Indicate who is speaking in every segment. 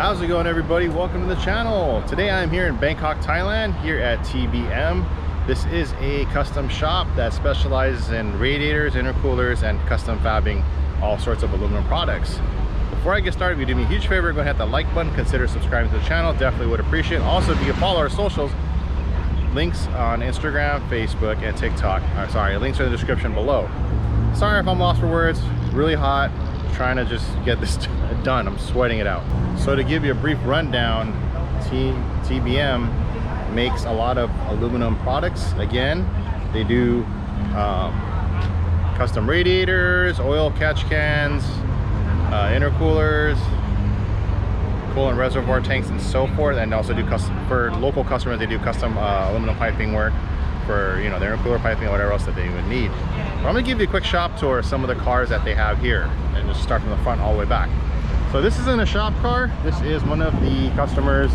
Speaker 1: How's it going, everybody? Welcome to the channel. Today I'm here in Bangkok, Thailand, here at TBM. This is a custom shop that specializes in radiators, intercoolers, and custom fabbing all sorts of aluminum products. Before I get started, if you do me a huge favor, go ahead and hit that like button, consider subscribing to the channel, definitely would appreciate it. Also, if you can follow our socials, links on Instagram, Facebook, and TikTok. Links are in the description below. Sorry if I'm lost for words, it's really hot. Trying to just get this done. I'm sweating it out. So to give you a brief rundown, TBM makes a lot of aluminum products. Again, they do custom radiators, oil catch cans, intercoolers, coolant reservoir tanks, and so forth. And also do custom for local customers. They do custom aluminum piping work for, you know, their intercooler piping or whatever else that they would need. But I'm gonna give you a quick shop tour of some of the cars that they have here, and just start from the front all the way back. So this isn't a shop car. This is one of the customers'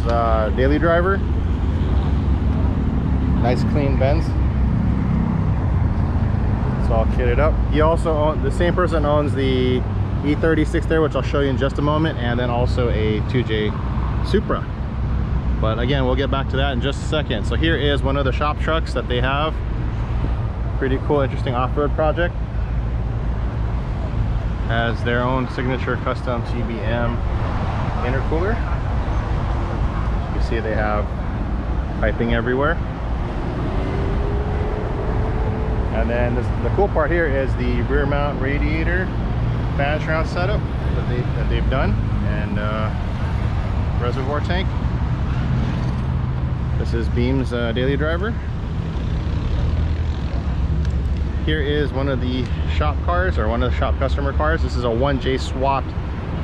Speaker 1: daily driver. Nice clean Benz. It's all kitted up. He also owns, the same person owns the e36 there, which I'll show you in just a moment, and then also a 2J Supra. But again, we'll get back to that in just a second. So here is one of the shop trucks that they have. Pretty cool, interesting off-road project. Has their own signature custom TBM intercooler. You see they have piping everywhere. And then the cool part here is the rear mount radiator fan shroud setup that they've done, and reservoir tank. This is Beam's daily driver. Here is one of the shop cars, or one of the shop customer cars. This is a 1J Kswapped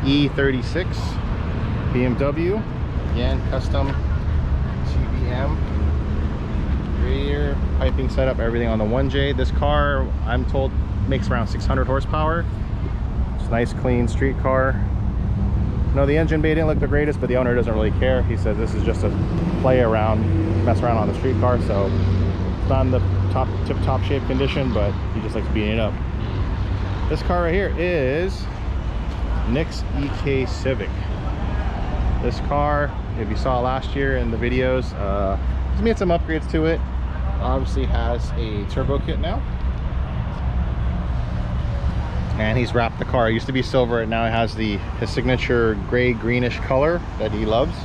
Speaker 1: e36 BMW. Again, custom TBM radiator, piping setup, everything on the 1J. This car, I'm told, makes around 600 horsepower. It's a nice, clean street car. No, the engine bay didn't look the greatest, but the owner doesn't really care. He says this is just a play around, mess around on the street car, so it's not in the tip-top shape condition, but he just likes beating it up. This car right here is Nick's EK Civic. This car, if you saw it last year in the videos, he's made some upgrades to it. Obviously has a turbo kit now, and he's wrapped the car. It used to be silver, and now it has his signature gray greenish color that he loves,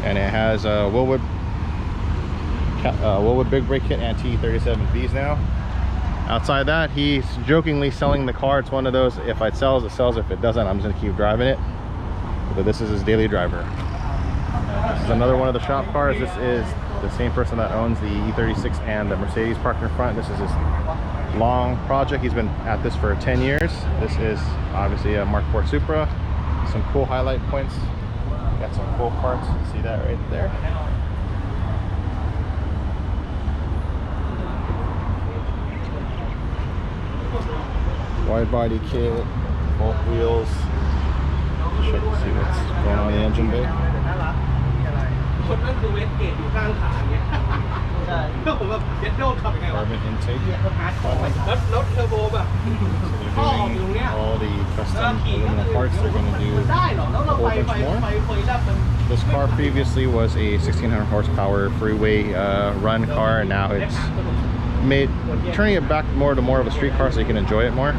Speaker 1: and it has a Willwood big brake kit and T37Bs now. Outside that, he's jokingly selling the car. It's one of those, if it sells, it sells. If it doesn't, I'm just gonna keep driving it. But this is his daily driver. This is another one of the shop cars. This is the same person that owns the e36 and the Mercedes parked in front. This is his long project. He's been at this for 10 years. This is obviously a Mark IV Supra. Some cool highlight points. Got some cool parts. See that right there? Wide body kit, both wheels. Check to see what's going on in the engine bay. Carbon intake. They're doing all the custom aluminum parts. They're going to do a whole bunch more. This car previously was a 1600 horsepower freeway run car, and now it's turning it back more of a street car so you can enjoy it more.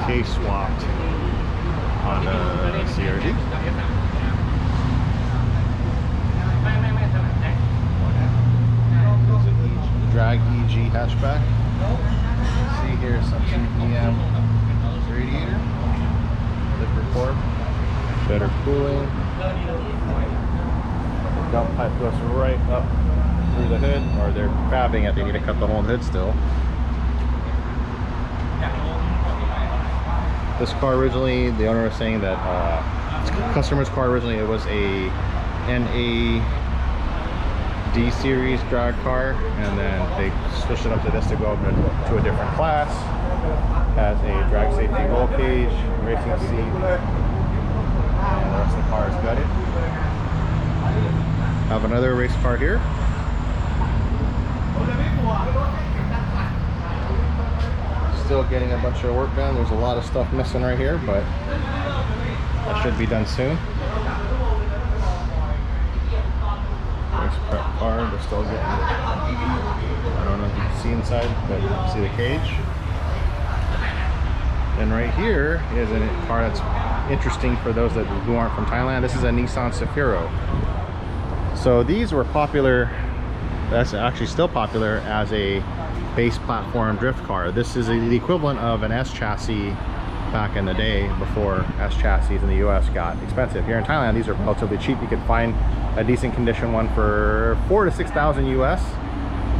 Speaker 1: Kswapped Honda CRD. Drag EG hatchback. See here some TBM radiator, liquid port, better cooling. The dump pipe goes right up through the hood, or they're fabbing it. They need to cut the whole hood still. This car originally, the owner was saying that customer's car originally, it was a NA D series drag car, and then they switched it up to this to go to a different class. Has a drag safety roll cage, racing seat, and the rest of the car is gutted. Have another race car here. Still getting a bunch of work done. There's a lot of stuff missing right here, but That should be done soon. Race prep car, they're still getting it. I don't know if you can see inside, but you can see the cage. And right here is a car that's interesting for those who aren't from Thailand. This is a Nissan Cefiro. So these were popular, that's actually still popular as a base platform drift car. This is the equivalent of an S chassis back in the day before S chassis in the US got expensive. Here in Thailand, these are relatively cheap. You could find a decent condition one for 4,000 to 6,000 US,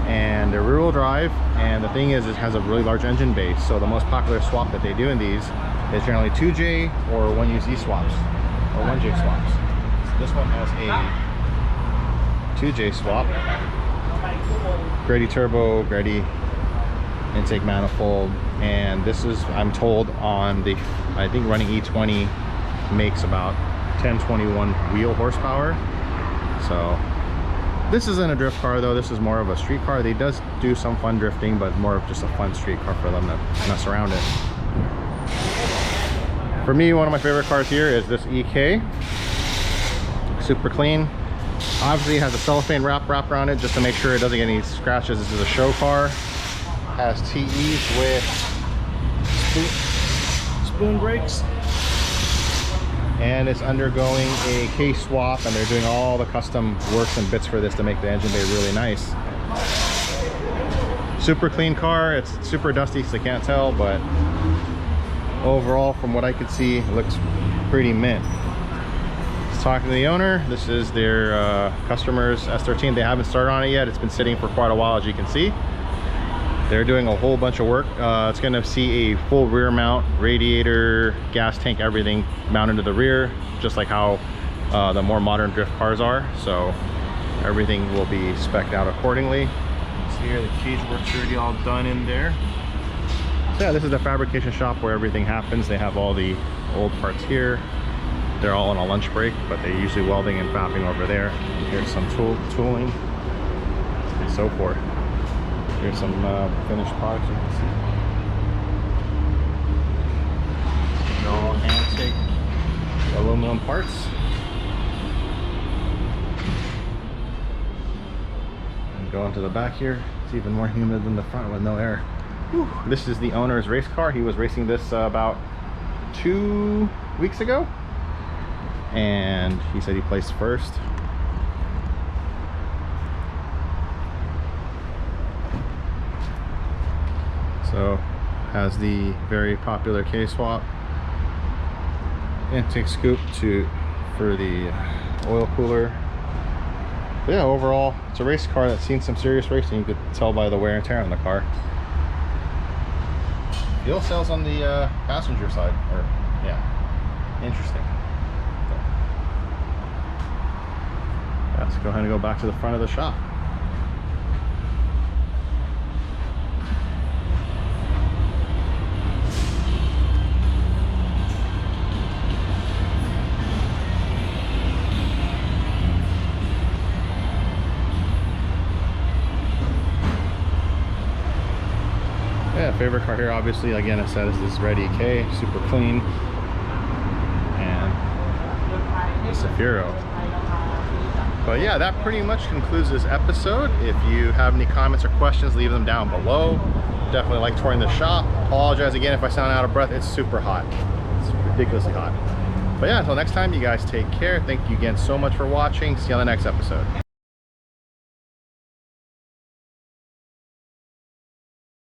Speaker 1: and they're rear-wheel drive. And the thing is, it has a really large engine base. So the most popular swap that they do in these is generally 2J or 1UZ swaps or 1J swaps. So this one has a 2J swap, Grady turbo, Grady intake manifold, and this is, I'm told, on the, I think running E20 makes about 1021 wheel horsepower. So this isn't a drift car though, this is more of a street car. They does do some fun drifting, but more of just a fun street car for them to mess around in. For me, one of my favorite cars here is this EK. Super clean. Obviously it has a cellophane wrap around it just to make sure it doesn't get any scratches. This is a show car. Has TEs with spoon brakes. And it's undergoing a case swap, and they're doing all the custom works and bits for this to make the engine bay really nice. Super clean car. It's super dusty, so you can't tell, but overall, from what I could see, it looks pretty mint. Let's talk to the owner. This is their customer's S13. They haven't started on it yet. It's been sitting for quite a while, as you can see. They're doing a whole bunch of work. It's going to see a full rear mount, radiator, gas tank, everything mounted to the rear, just like how the more modern drift cars are. So everything will be spec'd out accordingly. So here the cage work's already all done in there. So yeah, this is the fabrication shop where everything happens. They have all the old parts here. They're all on a lunch break, but they're usually welding and fapping over there. Here's some tooling and so forth. Here's some finished products you can see. They're all hand-take aluminum parts. And go into the back here. It's even more humid than the front with no air. Whew. This is the owner's race car. He was racing this about 2 weeks ago. And he said he placed first. So has the very popular K-swap intake scoop for the oil cooler. But yeah, overall it's a race car that's seen some serious racing. You could tell by the wear and tear on the car. Fuel cells on the passenger side, or yeah, interesting. So, let's go ahead and go back to the front of the shop. Yeah, favorite car here, obviously, again, I said, is this red EK, super clean, and the Cefiro. But yeah, that pretty much concludes this episode. If you have any comments or questions, leave them down below. Definitely like touring the shop. Apologize again if I sound out of breath. It's super hot. It's ridiculously hot. But yeah, until next time, you guys take care. Thank you again so much for watching. See you on the next episode.